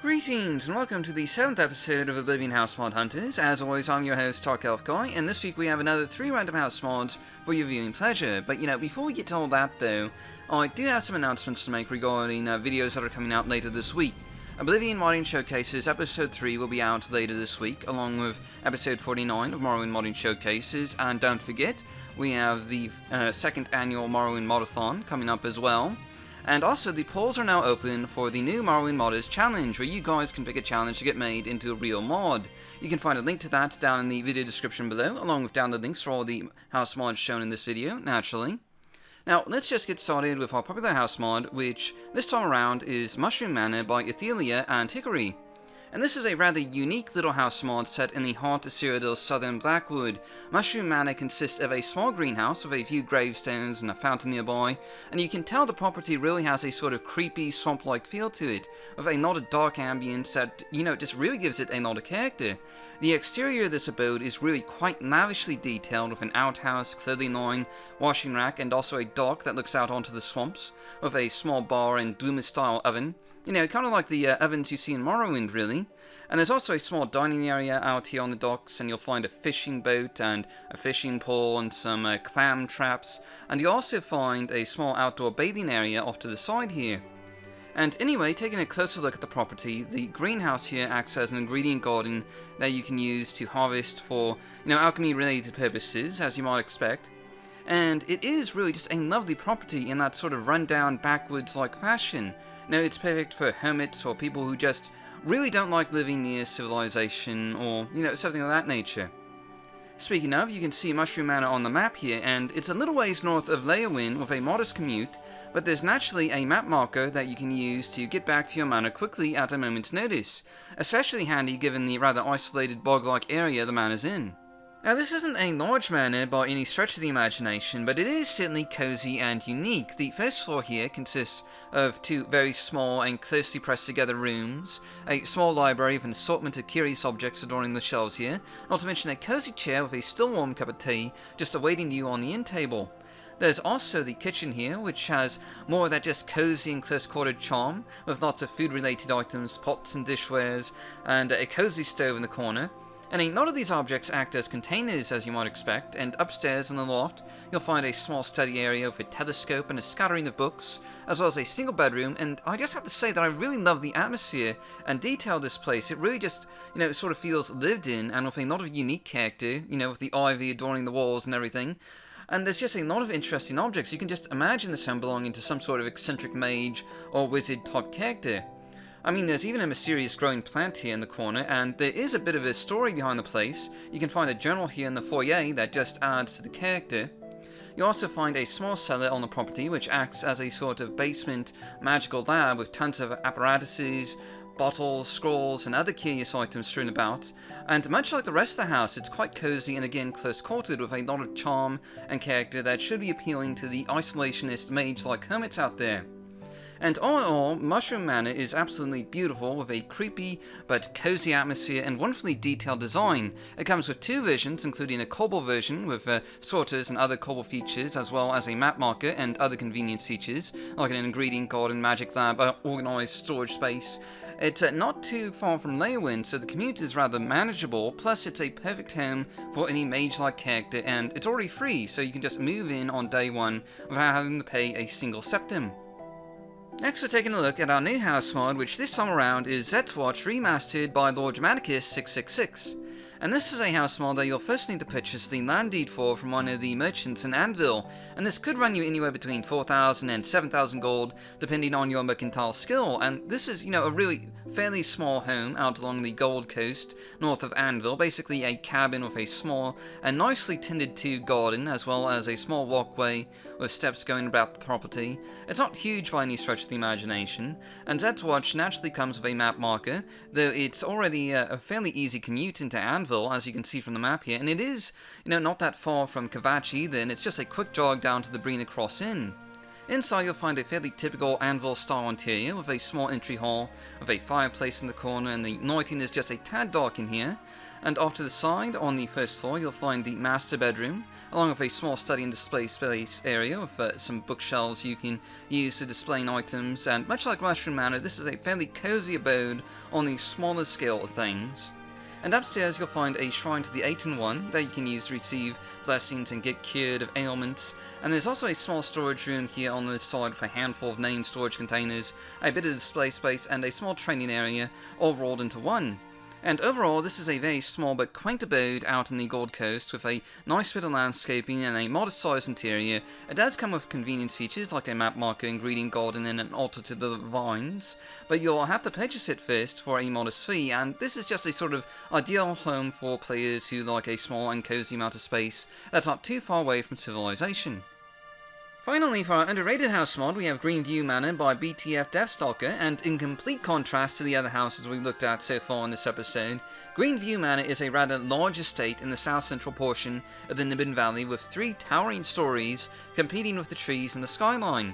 Greetings and welcome to the 7th episode of Oblivion House Mod Hunters. As always, I'm your host, Dark Elf Guy, and this week we have another 3 random house mods for your viewing pleasure. But before we get to all that though, I do have some announcements to make regarding videos that are coming out later this week. Oblivion Modding Showcases Episode 3 will be out later this week, along with Episode 49 of Morrowind Modding Showcases, and don't forget, we have the 2nd annual Morrowind Modathon coming up as well. And also, the polls are now open for the new Morrowind Modders Challenge, where you guys can pick a challenge to get made into a real mod. You can find a link to that down in the video description below, along with download links for all the house mods shown in this video, naturally. Now, let's just get started with our popular house mod, which this time around is Mushroom Manor by Ithlia and Hickory. And this is a rather unique little house mod set in the heart of Cyrodiil's southern Blackwood. Mushroom Manor consists of a small greenhouse with a few gravestones and a fountain nearby, and you can tell the property really has a sort of creepy, swamp-like feel to it, with a lot of dark ambience that, just really gives it a lot of character. The exterior of this abode is really quite lavishly detailed, with an outhouse, clothing line, washing rack, and also a dock that looks out onto the swamps, with a small bar and Doomer-style oven. Kind of like the ovens you see in Morrowind, really. And there's also a small dining area out here on the docks, and you'll find a fishing boat and a fishing pole and some clam traps. And you'll also find a small outdoor bathing area off to the side here. And anyway, taking a closer look at the property, the greenhouse here acts as an ingredient garden that you can use to harvest for, alchemy-related purposes, as you might expect. And it is really just a lovely property in that sort of rundown, backwoods-like fashion. It's perfect for hermits or people who just really don't like living near civilization or, something of that nature. Speaking of, you can see Mushroom Manor on the map here, and it's a little ways north of Leyawiin with a modest commute, but there's naturally a map marker that you can use to get back to your manor quickly at a moment's notice, especially handy given the rather isolated bog-like area the manor's in. Now, this isn't a large manor by any stretch of the imagination, but it is certainly cozy and unique. The first floor here consists of 2 very small and closely pressed together rooms, a small library with an assortment of curious objects adorning the shelves here, not to mention a cozy chair with a still warm cup of tea just awaiting you on the end table. There's also the kitchen here, which has more of that just cozy and close-quartered charm, with lots of food-related items, pots and dishwares, and a cozy stove in the corner. And a lot of these objects act as containers, as you might expect, and upstairs in the loft, you'll find a small study area with a telescope and a scattering of books, as well as a single bedroom, and I just have to say that I really love the atmosphere and detail of this place. It really just, sort of feels lived in, and with a lot of unique character, with the ivy adorning the walls and everything. And there's just a lot of interesting objects. You can just imagine this home belonging to some sort of eccentric mage or wizard type character. There's even a mysterious growing plant here in the corner, and there is a bit of a story behind the place. You can find a journal here in the foyer that just adds to the character. You also find a small cellar on the property, which acts as a sort of basement magical lab with tons of apparatuses, bottles, scrolls, and other curious items strewn about. And much like the rest of the house, it's quite cozy and again close-quartered with a lot of charm and character that should be appealing to the isolationist mage-like hermits out there. And all in all, Mushroom Manor is absolutely beautiful with a creepy but cozy atmosphere and wonderfully detailed design. It comes with 2 versions, including a cobble version with sorters and other cobble features, as well as a map marker and other convenience features, like an ingredient garden, magic lab, organized storage space. It's not too far from Leyawiin, so the commute is rather manageable, plus it's a perfect home for any mage-like character, and it's already free, so you can just move in on day 1 without having to pay a single septim. Next, we're taking a look at our new house mod, which this time around is Zeht's Watch Remastered by Lord Germanicus 666. And this is a house mod that you'll first need to purchase the land deed for from one of the merchants in Anvil, and this could run you anywhere between 4,000 and 7,000 gold, depending on your mercantile skill. And this is, a really fairly small home out along the Gold Coast, north of Anvil, basically a cabin with a small and nicely tended to garden, as well as a small walkway with steps going about the property. It's not huge by any stretch of the imagination, and Zeht's Watch naturally comes with a map marker, though it's already a fairly easy commute into Anvil, as you can see from the map here, and it is, not that far from Kvatch either, and it's just a quick jog down to the Brina Cross Inn. Inside you'll find a fairly typical Anvil-style interior, with a small entry hall, with a fireplace in the corner, and the lighting is just a tad dark in here. And off to the side, on the first floor, you'll find the master bedroom, along with a small study and display space area with some bookshelves you can use to display items, and much like Mushroom Manor, this is a fairly cozy abode on the smaller scale of things. And upstairs you'll find a shrine to the 8-in-1 that you can use to receive blessings and get cured of ailments. And there's also a small storage room here on the side with a handful of named storage containers, a bit of display space, and a small training area, all rolled into one. And overall, this is a very small but quaint abode out in the Gold Coast with a nice bit of landscaping and a modest-sized interior. It does come with convenience features like a map marker, ingredient garden, and an altar to the vines, but you'll have to purchase it first for a modest fee, and this is just a sort of ideal home for players who like a small and cozy amount of space that's not too far away from civilization. Finally, for our underrated house mod, we have Greenview Manor by BtfDeathStalker, and in complete contrast to the other houses we've looked at so far in this episode, Greenview Manor is a rather large estate in the south-central portion of the Nibbin Valley with 3 towering stories competing with the trees in the skyline.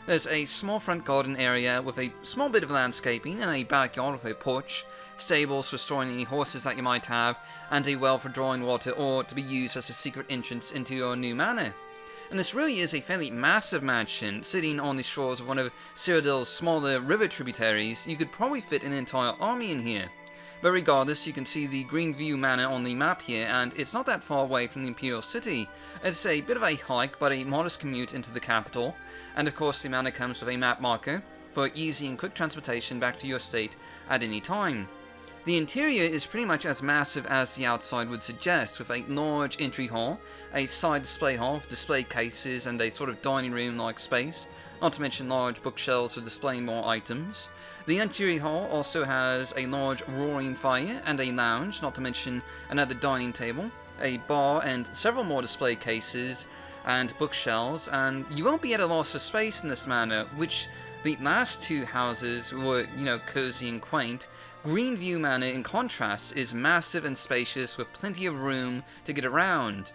There's a small front garden area with a small bit of landscaping and a backyard with a porch, stables for storing any horses that you might have, and a well for drawing water or to be used as a secret entrance into your new manor. And this really is a fairly massive mansion, sitting on the shores of one of Cyrodiil's smaller river tributaries. You could probably fit an entire army in here. But regardless, you can see the Greenview Manor on the map here, and it's not that far away from the Imperial City. It's a bit of a hike, but a modest commute into the capital. And of course, the manor comes with a map marker for easy and quick transportation back to your estate at any time. The interior is pretty much as massive as the outside would suggest, with a large entry hall, a side display hall with display cases and a sort of dining room-like space, not to mention large bookshelves for displaying more items. The interior hall also has a large roaring fire and a lounge, not to mention another dining table, a bar and several more display cases and bookshelves, and you won't be at a loss of space in this manor, which the last 2 houses were, cozy and quaint. Greenview Manor, in contrast, is massive and spacious with plenty of room to get around.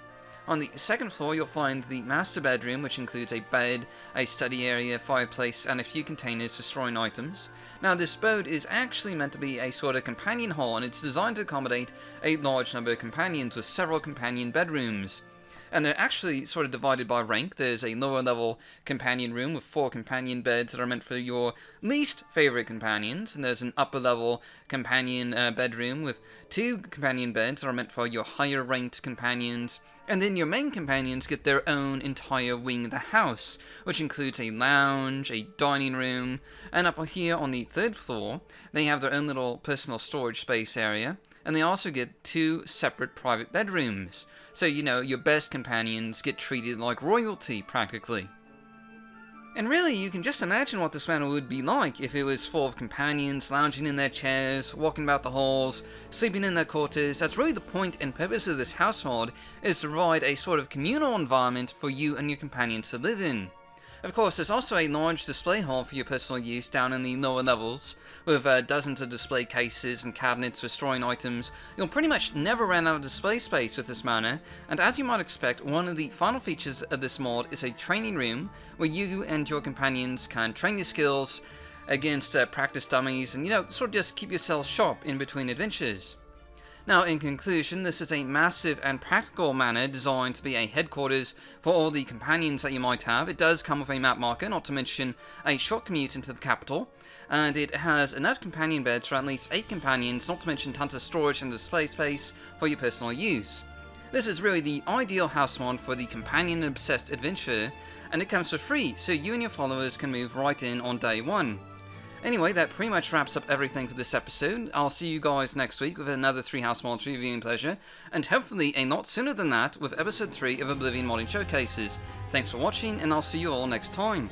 On the second floor, you'll find the master bedroom, which includes a bed, a study area, fireplace, and a few containers for storing items. Now, this abode is actually meant to be a sort of companion hall, and it's designed to accommodate a large number of companions with several companion bedrooms. And they're actually sort of divided by rank. There's a lower level companion room with 4 companion beds that are meant for your least favorite companions, and there's an upper level companion bedroom with 2 companion beds that are meant for your higher ranked companions. And then your main companions get their own entire wing of the house, which includes a lounge, a dining room, and up here on the 3rd floor, they have their own little personal storage space area, and they also get 2 separate private bedrooms. So, your best companions get treated like royalty, practically. And really, you can just imagine what this manor would be like if it was full of companions lounging in their chairs, walking about the halls, sleeping in their quarters. That's really the point and purpose of this house mod, is to provide a sort of communal environment for you and your companions to live in. Of course, there's also a large display hall for your personal use down in the lower levels, with dozens of display cases and cabinets for storing items. You'll pretty much never run out of display space with this manor, and as you might expect, one of the final features of this mod is a training room, where you and your companions can train your skills against practice dummies, and sort of just keep yourselves sharp in between adventures. Now, in conclusion, this is a massive and practical manor designed to be a headquarters for all the companions that you might have. It does come with a map marker, not to mention a short commute into the capital, and it has enough companion beds for at least 8 companions, not to mention tons of storage and display space for your personal use. This is really the ideal house mod for the companion-obsessed adventurer, and it comes for free, so you and your followers can move right in on day 1. Anyway, that pretty much wraps up everything for this episode. I'll see you guys next week with another 3 house mods reviewing pleasure, and hopefully a lot sooner than that with episode 3 of Oblivion Modding Showcases. Thanks for watching, and I'll see you all next time.